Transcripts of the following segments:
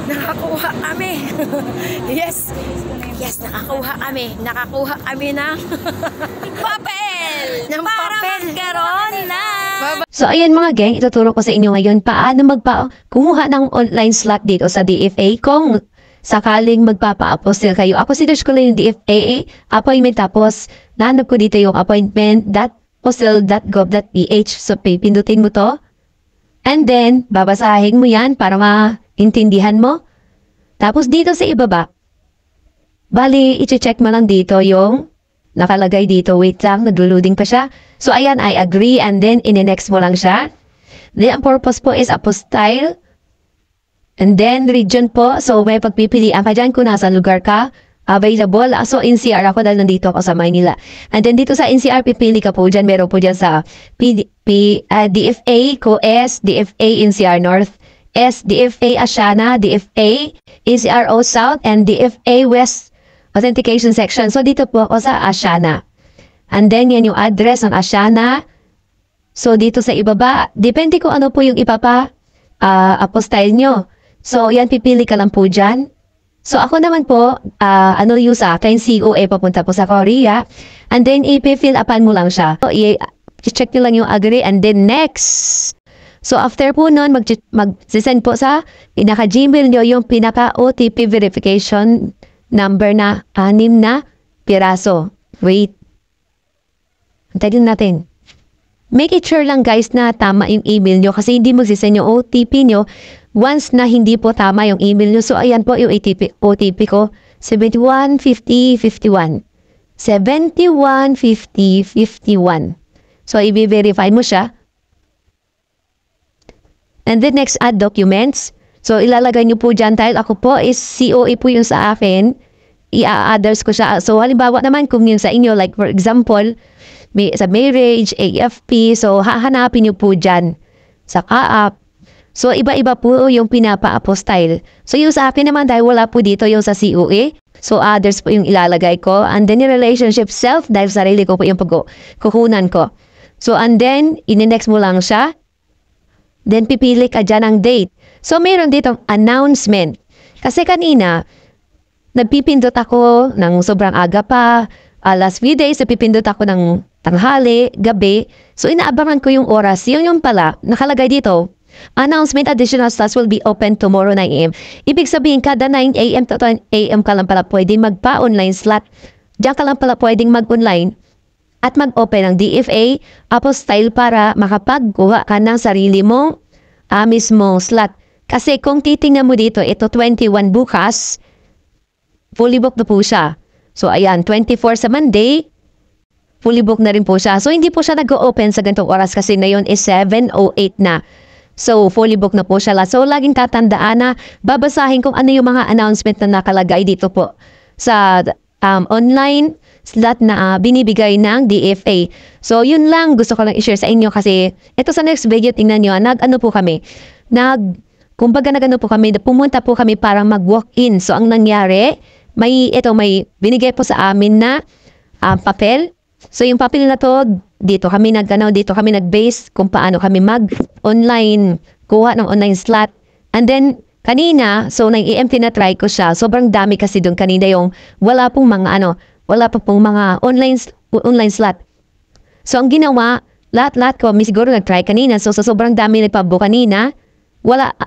Nakakuha kami. Yes. Yes, nakakuha kami. Nakakuha kami ng papel. Ng Para papel. magkaroon na. So ayan mga gang, ituturo ko sa inyo ngayon paano kumuha ng online slot dito sa DFA kung sakaling magpapa-apostle kayo. Ako sinerge ko lang yung DFA appointment, tapos nahanap ko dito yung appointment.apostle.gov.ph. So pipindutin mo to. And then, babasahin mo yan para maintindihan mo. Tapos dito sa ibaba, bali, i-check mo lang dito yung nakalagay dito. Wait lang, nag-loading pa siya. So, ayan, I agree. And then, in-next mo lang siya. Then, ang purpose po is apostyle. And then, region po. So, may pagpipilian ka dyan kung nasa lugar ka. Available. So, NCR ako dahil nandito ako sa Maynila. And then, dito sa NCR, pipili ka po dyan. Meron po dyan sa DFA, COS, DFA, NCR North, DFA, Asiana, DFA, ECRO South, and DFA West Authentication Section. So, dito po ako sa Asiana. And then, yan yung address ng Asiana. So, dito sa ibaba, depende kung ano po yung apostyle nyo. So, yan, pipili ka lang po dyan. So, ako naman po, ano yung sa akin, COA papunta po sa Korea. And then, i-fill upan mo lang siya. So, i-check nyo lang yung agree and then next. So, after po nun, mag-send po sa pinaka-Gmail nyo yung pinaka-OTP verification number na 6 na piraso. Wait. Antayin natin. Make it sure lang guys na tama yung email nyo kasi hindi mag-send yung OTP nyo once na hindi po tama yung email nyo. So, ayan po yung OTP ko. 715051. 715051. So, i-verify mo siya. And then next, add documents. So, ilalagay nyo po dyan dahil ako po is COE po yung sa akin. I-others ko siya. So, halimbawa naman kung yung sa inyo, like for example, sa marriage, AFP, so hahanapin nyo po dyan sa kaap. So, iba-iba po yung pinapa-apostyle. So, yung sa akin naman dahil wala po dito yung sa COE. So, others po yung ilalagay ko. And then yung relationship self, dahil sarili ko po yung kukunan ko. So, and then, in-next mo lang siya. Then, pipili ka dyan ng date. So, mayroon ditong announcement. Kasi kanina, nagpipindot ako ng sobrang aga pa. Last few days, nagpipindot ako ng tanghali, gabi. So, inaabangan ko yung oras. Yung pala, nakalagay dito, announcement additional slots will be open tomorrow 9 a.m. Ibig sabihin, kada 9 a.m. to 10 a.m. ka lang pala pwedeng magpa-online slot. Diyan ka lang pala pwedeng mag-online at mag-open ng DFA apostyle para makapagkuha ka ng sarili mong mismong slot. Kasi kung titingnan mo dito, ito 21 bukas, fully booked na po siya. So, ayan, 24 sa Monday, fully booked na rin po siya. So, hindi po siya nag-open sa ganitong oras kasi ngayon is 7:08 na. So, fully booked na po siya. So, laging tatandaan na babasahin kung ano yung mga announcement na nakalagay dito po sa online slot na binibigay ng DFA. So, yun lang gusto ko lang i-share sa inyo kasi ito sa next video, tingnan nyo, kumbaga po kami, pumunta po kami para mag-walk-in. So, ang nangyari, may binigay po sa amin na papel. So, yung papel na to, dito kami nag-base kung paano kami mag-online, kuha ng online slot. And then, kanina, so nag-EMT na try ko siya. Sobrang dami kasi doon kanina yung wala pong mga online slot. So, ang ginawa, lahat ko, siguro nag-try kanina. So, sa sobrang dami nagpabo kanina,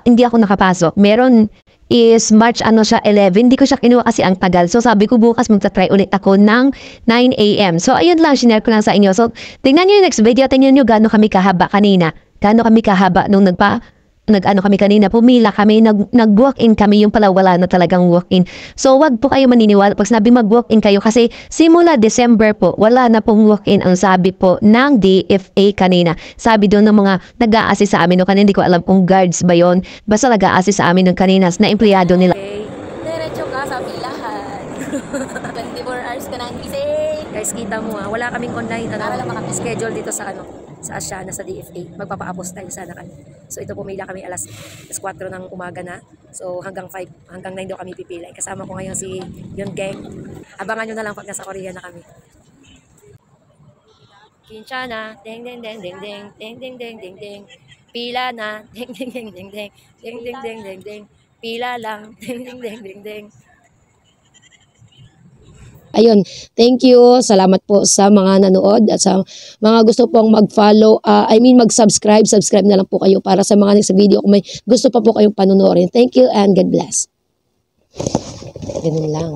hindi ako nakapasok. Meron is March 11. Hindi ko siya kinuha kasi ang tagal. So, sabi ko bukas magta-try ulit ako ng 9 a.m. So, ayun lang, sinare ko lang sa inyo. So, tingnan nyo yung next video. Tingnan nyo gano'n kami kahaba kanina. Gano'n kami kahaba nung kami kanina. Pumila kami, nag-walk-in kami. Yung pala wala na talagang walk-in. So, wag po kayo maniniwala pag sinabi mag-walk-in kayo kasi simula December po, wala na pong walk-in ang sabi po ng DFA kanina. Sabi doon ng mga nag-a-assist sa amin. No, kanina hindi ko alam kung guards ba yun. Basta nag-a-assist sa amin ng kanina na empleyado nila. Okay. Diretso ka sa pilahan. 24 hours ka na gising. Guys, kita mo wala kaming online schedule dito sa Asiana, sa DFA. Magpapa-apostyle sana kami. So ito pumila kami alas 4 ng umaga na. So hanggang 9 daw kami pipila. Kasama ko ngayon si Yun Gang. Abangan nyo na lang pag nasa Korea na kami. Kinshana, ding ding ding ding ding ding ding ding ding ding. Pila na, ding ding ding ding ding ding ding ding ding ding. Pila lang. Ding, ding, ding, ding, ding. Ayun, thank you. Salamat po sa mga nanood at sa mga gusto pong mag-follow, mag-subscribe. Subscribe na lang po kayo para sa mga next video kung may gusto pa po kayong panunorin. Thank you and God bless. Ganun lang.